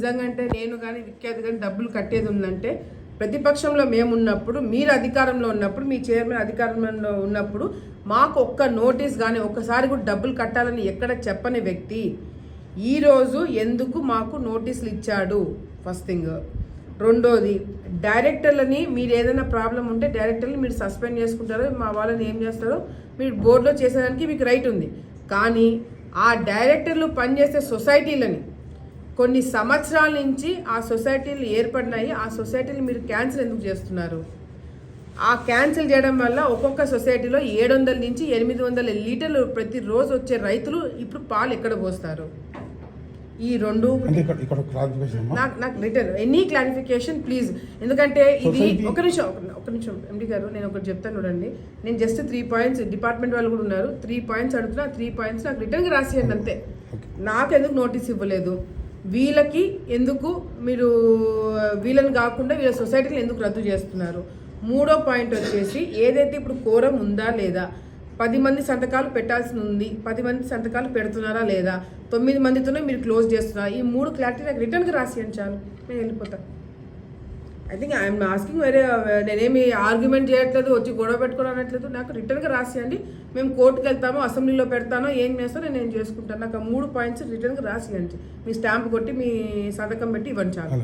నిజంగా అంటే నేను కానీ విఖ్యాతి కానీ డబ్బులు కట్టేది ఉందంటే ప్రతిపక్షంలో మేము ఉన్నప్పుడు, మీరు అధికారంలో ఉన్నప్పుడు, మీ చైర్మన్ అధికారంలో ఉన్నప్పుడు మాకు ఒక్క నోటీస్ కానీ ఒక్కసారి కూడా డబ్బులు కట్టాలని ఎక్కడ చెప్పని వ్యక్తి ఈరోజు ఎందుకు మాకు నోటీసులు ఇచ్చాడు? First thing. రెండోది, డైరెక్టర్లని మీరు ఏదైనా ప్రాబ్లం ఉంటే డైరెక్టర్ని మీరు సస్పెండ్ చేసుకుంటారో, మా వాళ్ళని ఏం చేస్తారో మీరు బోర్డులో చేసేదానికి మీకు రైట్ ఉంది. కానీ ఆ డైరెక్టర్లు పనిచేసే సొసైటీలని కొన్ని సంవత్సరాల నుంచి ఆ సొసైటీలు ఏర్పడినాయి. ఆ సొసైటీలు మీరు క్యాన్సిల్ ఎందుకు చేస్తున్నారు? ఆ క్యాన్సిల్ చేయడం వల్ల ఒక్కొక్క సొసైటీలో 700 నుంచి 800 లీటర్లు ప్రతిరోజు వచ్చే రైతులు ఇప్పుడు పాలు ఎక్కడ పోస్తారు? ఈ రెండు నాకు రిటర్న్ ఎనీ క్లారిఫికేషన్ ప్లీజ్. ఎందుకంటే ఇది ఒక నిమిషం ఎండి గారు, నేను ఒకటి చెప్తాను చూడండి. నేను జస్ట్ 3 పాయింట్స్, డిపార్ట్మెంట్ వాళ్ళు కూడా ఉన్నారు, 3 పాయింట్స్ అడుగుతున్నా. 3 పాయింట్స్ నాకు రిటర్న్గా రాసియండి అంతే. నాకు ఎందుకు నోటీస్ ఇవ్వలేదు? వీళ్ళకి ఎందుకు మీరు వీళ్ళని కాకుండా వీళ్ళ సొసైటీని ఎందుకు రద్దు చేస్తున్నారు? మూడో పాయింట్ వచ్చేసి, ఏదైతే ఇప్పుడు కోరం ఉందా లేదా, 10 మంది సంతకాలు పెట్టాల్సి ఉంది, 10 మంది సంతకాలు పెడుతున్నారా లేదా, 9 మందితోనే మీరు క్లోజ్ చేస్తున్నారా? ఈ 3 క్లారిటీ నాకు రిటర్న్గా రాసియండి చాలు, నేను వెళ్ళిపోతాను. ఐ థింక్ ఐఎమ్ ఆస్కింగ్ వేరే, నేనేమి ఆర్గ్యుమెంట్ చేయట్లేదు, వచ్చి గొడవ పెట్టుకోవడం అనట్లేదు. నాకు రిటర్న్గా రాసియండి. మేము కోర్టుకు వెళ్తామో, అసెంబ్లీలో పెడతానో, ఏం చేస్తానో నేను చేసుకుంటాను. నాకు ఆ 3 పాయింట్స్ రిటర్న్గా రాసియండి. మీ స్టాంప్ కొట్టి మీ సంతకం పెట్టి ఇవ్వండి చాలు.